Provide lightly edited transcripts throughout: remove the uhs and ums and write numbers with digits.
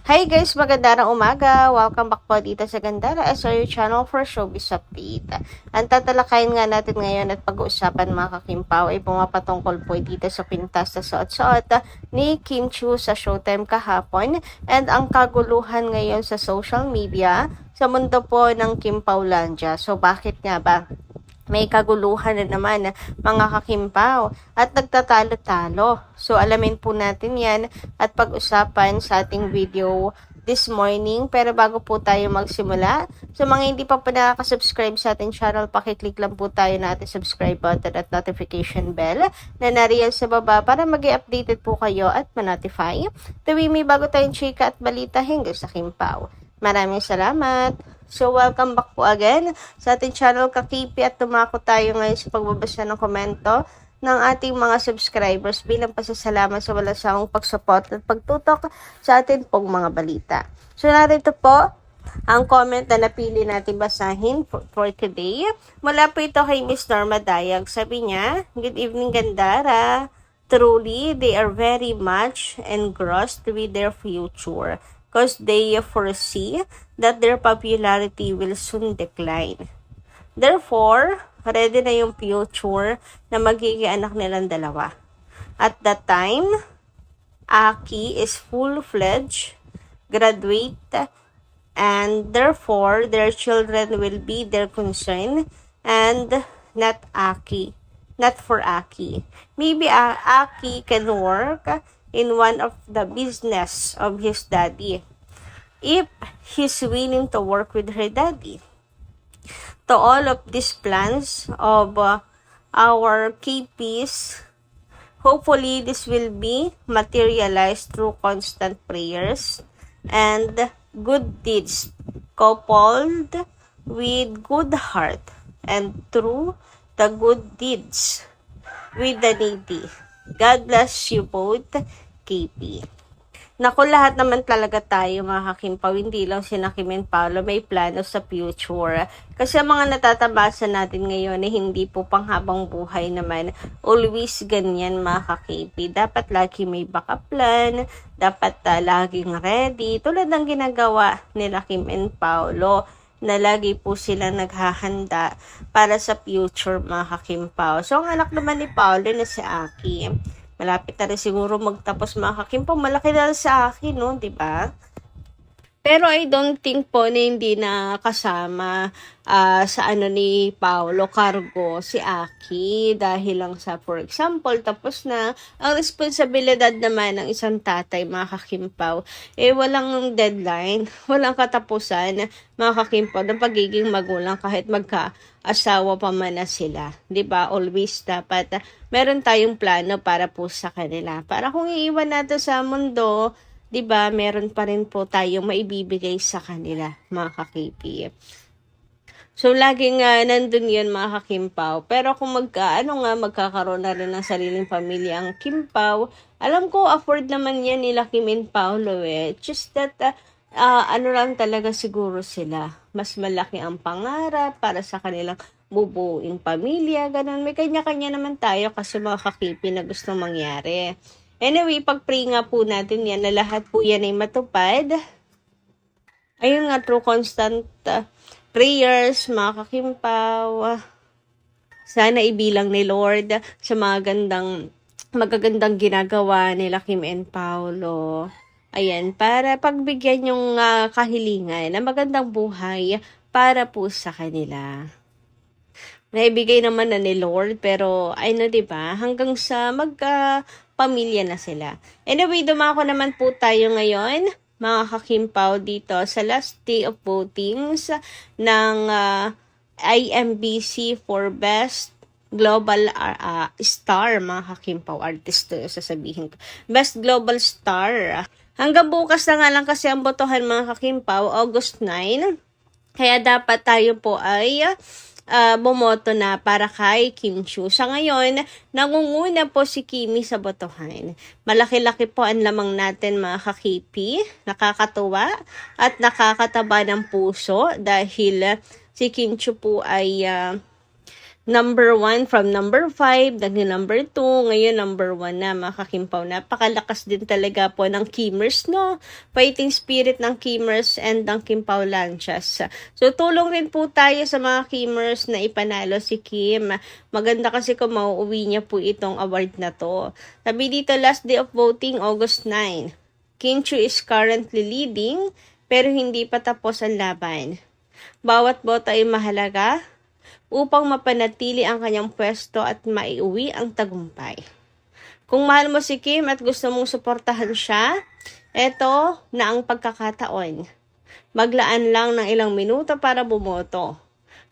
Hi guys, magandang umaga. Welcome back po dito sa Gandara as your channel for showbiz update. Ang tatalakayin nga natin ngayon at pag-uusapan mga kakimpaw ay pumapatungkol po dito sa pintas na suot-suot ni Kim Chiu sa Showtime kahapon and ang kaguluhan ngayon sa social media sa mundo po ng Kimpawlandia. So bakit nga ba? May kaguluhan na naman mga kakimpaw at nagtatalo-talo. So alamin po natin yan at pag-usapan sa ating video this morning. Pero bago po tayo magsimula, sa mga hindi pa nakaka-subscribe sa ating channel, pakiclick lang po tayo na ating subscribe button at notification bell na nariyan sa baba para mag-i-updated po kayo at ma-notify tuwing may bago tayong chika at balita hinggil sa Kimpaw. Maraming salamat! So, welcome back po again sa ating channel Kakipi at tumako tayo ngayon sa pagbabasa ng komento ng ating mga subscribers bilang pasasalamat sa walang sawang pagsupport at pagtutok sa atin pong mga balita. So, narito po ang comment na napili natin basahin for today. Mula po ito kay Miss Norma Dayag. Sabi niya, "Good evening, Gandara. Truly, they are very much engrossed with their future because they foresee that their popularity will soon decline. Therefore, ready na yung future na magiging anak nilang dalawa. At that time, Aki is full-fledged, graduate, and therefore, their children will be their concern and not Aki. Not for Aki. Maybe Aki can work in one of the business of his daddy if he's willing to work with her daddy. To all of these plans of our KPs, hopefully this will be materialized through constant prayers and good deeds coupled with good heart and through the good deeds with the needy. God bless you both, KP." Naku, lahat naman talaga tayo mga kakimpaw, hindi lang si Kim and Paolo may plano sa future. Kasi ang mga natatabasa natin ngayon ay hindi po panghabang buhay naman. Always ganyan mga kakipi. Dapat lagi may backup plan, dapat laging ready. Tulad ng ginagawa nila Kim and Paolo na lagi po sila naghahanda para sa future mga kakimpaw. So ang anak naman ni Paolo na si Aki, malapit na rin siguro magtapos mga kakimpaw. Malaki na sa akin, no? Diba? Pero I don't think po na hindi na kasama sa ni Paolo Cargo si Aki dahil lang sa, for example, tapos na ang responsibilidad naman ng isang tatay, mga kakimpaw, walang deadline, walang katapusan, mga kakimpaw, ng pagiging magulang kahit magka-asawa pa man na sila. 'Di ba? Always dapat meron tayong plano para po sa kanila. Para kung iiwan natin sa mundo, 'di ba, meron pa rin po tayong maibibigay sa kanila, mga ka-KP. So, laging nandun yun, mga kakimpaw. Pero kung magkakaroon na rin ng sariling pamilya ang Kimpaw, alam ko, afford naman yan nila Kim and Paolo Just that, lang talaga siguro sila. Mas malaki ang pangarap para sa kanilang bubuing pamilya, ganun. May kanya-kanya naman tayo kasi mga kakipi na gusto mangyari. Anyway, pag-pray nga po natin yan na lahat po yan ay matupad. Ayun nga, through constant prayers, mga kakimpaw. Sana ibilang ni Lord sa magagandang ginagawa nila Kim and Paolo. Ayan, para pagbigyan yung kahilingan na magandang buhay para po sa kanila. Naibigay naman na ni Lord, pero diba, hanggang sa pamilya na sila. Anyway, dumako naman po tayo ngayon, mga kakimpaw, dito sa last day of votings ng IMBC for Best Global Star, mga kakimpaw, artist to sasabihin ko. Best Global Star. Hanggang bukas na nga lang kasi ang botohan, mga kakimpaw, August 9. Kaya dapat tayo po ay bumoto na para kay Kim Chiu. Sa ngayon, nangunguna po si Kimi sa botohan. Malaki-laki po ang lamang natin, mga kakipi. Nakakatuwa at nakakataba ng puso dahil si Kim Chiu po ay number 1 from number 5, naging number 2, ngayon number 1 na mga kakimpaw. Napakalakas din talaga po ng Kimers, no? Fighting spirit ng Kimers and ng Kimpaw Lanchas. So tulong rin po tayo sa mga Kimers na ipanalo si Kim. Maganda kasi kung mauuwi niya po itong award na to. Sabi dito, last day of voting, August 9. Kim Chiu is currently leading, pero hindi pa tapos ang laban. Bawat boto ay mahalaga upang mapanatili ang kanyang pwesto at maiuwi ang tagumpay. Kung mahal mo si Kim at gusto mong suportahan siya, eto na ang pagkakataon. Maglaan lang ng ilang minuto para bumoto.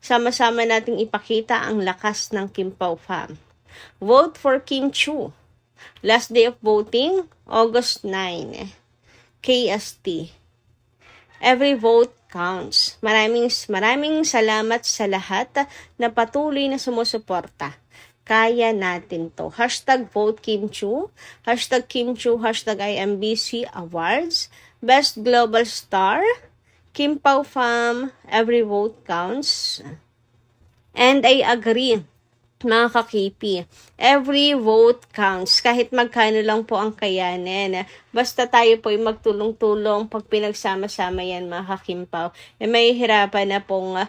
Sama-sama nating ipakita ang lakas ng Kimpaw Fam. Vote for Kim Chiu. Last day of voting, August 9. KST. Every vote counts. Maraming salamat sa lahat na patuloy na sumusuporta. Kaya natin to. Hashtag vote Kim Chiu. Hashtag Kim Chiu. Hashtag IMBC Awards. Best Global Star. Kimpaw Fam. Every vote counts. And I agree, mga ka-KP, every vote counts, kahit magkano lang po ang kayanin. Basta tayo po ay magtulong-tulong pag pinagsama-sama yan, mga kakimpaw. May hirapan na pong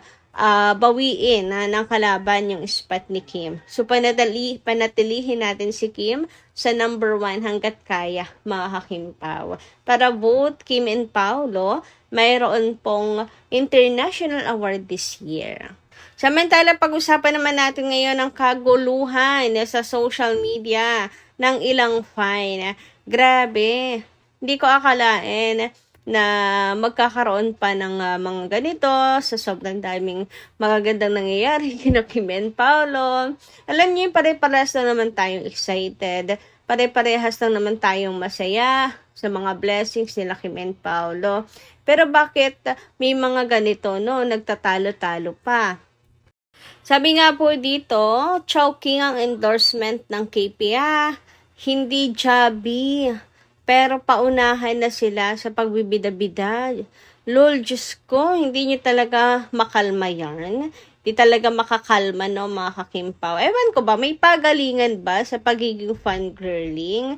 bawiin ng kalaban yung spot ni Kim. So panatilihin natin si Kim sa number 1 hanggat kaya, mga kakimpaw. Para vote Kim and Paulo, mayroon pong international award this year. Samantala, pag-usapan naman natin ngayon ang kaguluhan sa social media ng ilang fine. Grabe, hindi ko akalain na magkakaroon pa ng mga ganito sa sobrang daming magagandang nangyayari kina Kim and Paulo. Alam niyo, pare-parehas na naman tayong excited. Pare-parehas lang naman tayong masaya sa mga blessings nila Kim and Paulo. Pero bakit may mga ganito, no? Nagtatalo-talo pa. Sabi nga po dito, choking ang endorsement ng KPA, hindi Jabi, pero paunahan na sila sa pagbibida-bida. Lol, Diyos ko, hindi nyo talaga makalma yan. Hindi talaga makakalma, no, mga kakimpaw. Ewan ko ba, may pagalingan ba sa pagiging fangirling?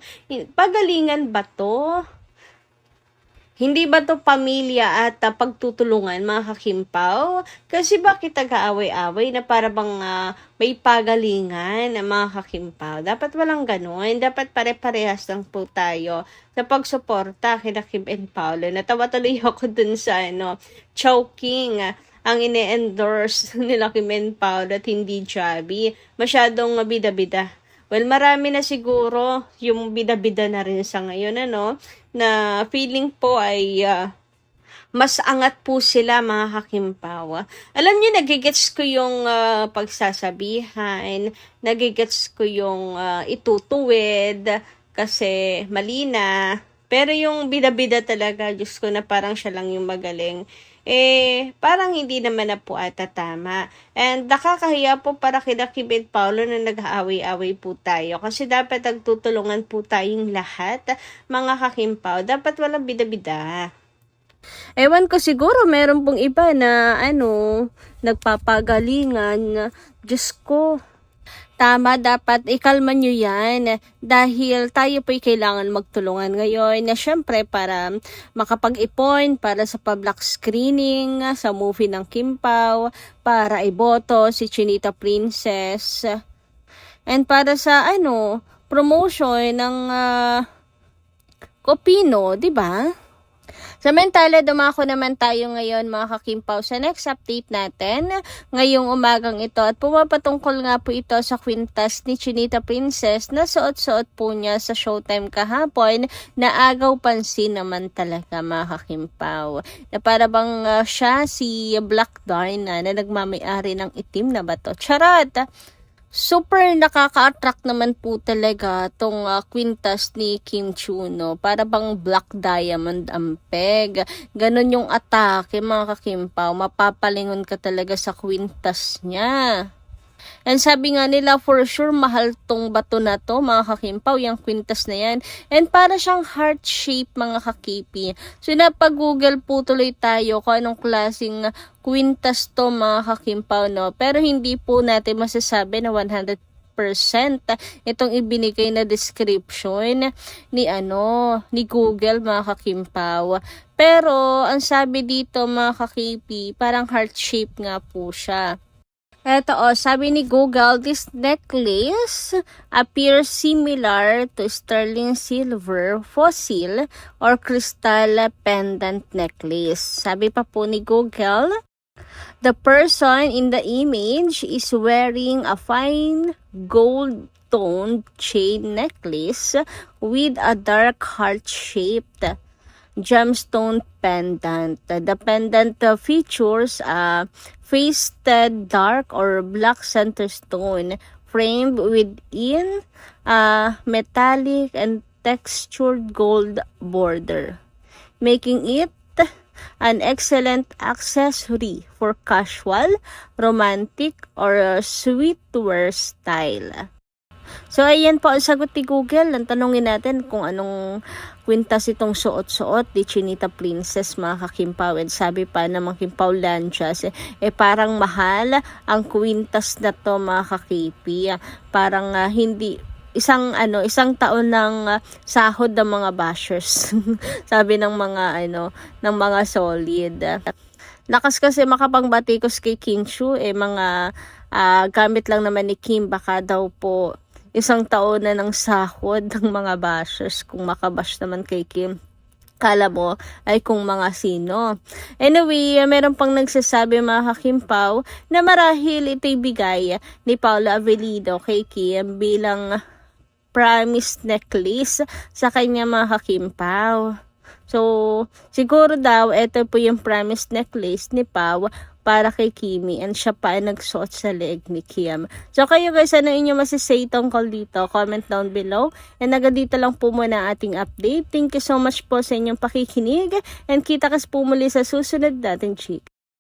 Pagalingan ba to? Hindi ba to pamilya at pagtutulungan, mga kakimpaw? Kasi bakit nag-aaway-away na para bang may pagalingan, mga kakimpaw? Dapat walang ganun. Dapat pare-parehas lang po tayo sa pagsuporta kina Kim and Paulo. Natawa tuloy ako dun sa choking ang ine-endorse nila Kim and Paulo at hindi Jabi. Masyadong bida-bida. Well, marami na siguro yung bida-bida na rin sa ngayon, na feeling po ay mas angat po sila, mga kakimpaw. Alam niyo, nagigets ko yung pagsasabihan, nagigets ko yung itutuwid, kasi mali na. Pero yung bida-bida talaga, Diyos ko, na parang siya lang yung magaling, parang hindi naman na po ata tama. And nakakahiya po para kina Kim and Paulo na nag-aaway-away po tayo. Kasi dapat nagtutulungan po tayong lahat, mga kakimpaw. Dapat walang bida-bida. Ewan ko, siguro meron pong iba na nagpapagalingan. Diyos ko. Tama, dapat ikalma nyo yan dahil tayo po'y kailangan magtulungan ngayon na syempre para makapag-ipon para sa public screening sa movie ng Kimpaw, para iboto si Chinita Princess, and para sa promotion ng Kopino, di ba? Samantala, dumako naman tayo ngayon, mga kakimpaw, sa next update natin ngayong umagang ito, at pumapatungkol nga po ito sa kwintas ni Chinita Princess na suot-suot po niya sa Showtime kahapon, na agaw pansin naman talaga, mga kakimpaw, na para bang siya si Black Darna na nagmamayari ng itim na bato. Charot! Super nakaka-attract naman po talaga tong kwintas ni Kim Chiu, para bang Black Diamond ang peg. Ganon yung atake, mga kakimpaw. Mapapalingon ka talaga sa kwintas niya. And sabi nga nila, for sure, mahal tong bato na to, mga kakimpaw, yung kwintas na yan. And para siyang heart shape, mga kakipi. So, napag-google po tuloy tayo kung anong klaseng kwintas to, mga kakimpaw, no? Pero hindi po natin masasabi na 100% itong ibinigay na description ni Google, mga kakimpaw. Pero, ang sabi dito, mga kakipi, parang heart shape nga po siya. Eto sabi ni Google, this necklace appears similar to sterling silver fossil or crystal pendant necklace. Sabi pa po ni Google, the person in the image is wearing a fine gold-toned chain necklace with a dark heart-shaped gemstone pendant. The pendant features a faced dark or black center stone framed within a metallic and textured gold border, making it an excellent accessory for casual, romantic, or sweet-wear style. So, ayan po ang sagot ni Google. Ang tanongin natin kung anong kwintas itong suot-suot ni Chinita Princess, mga kakimpaw. And sabi pa ng mga kimpaw lanchas, parang mahal ang kwintas na to, mga kakipi. Parang hindi isang taon ng sahod ng mga bashers. Sabi ng mga solid. Lakas kasi makapangbatikos kay King Shu, mga gamit lang naman ni Kim, baka daw po isang taon na ng sahod ng mga bashers kung makabash naman kay Kim. Kala mo ay kung mga sino. Anyway, meron pang nagsasabi, mga kakimpaw, na marahil ito'y bigay ni Paula Avellino kay Kim bilang promise necklace sa kanya, mga kakimpaw. So, siguro daw, ito po yung promise necklace ni Pau para kay Kimi, and siya pa ay nagsuot sa leg ni Kim. So, kayo guys, ano inyo masisay tungkol dito? Comment down below. And dito lang po muna ating update. Thank you so much po sa inyong pakikinig. And kita kas po muli sa susunod natin chika.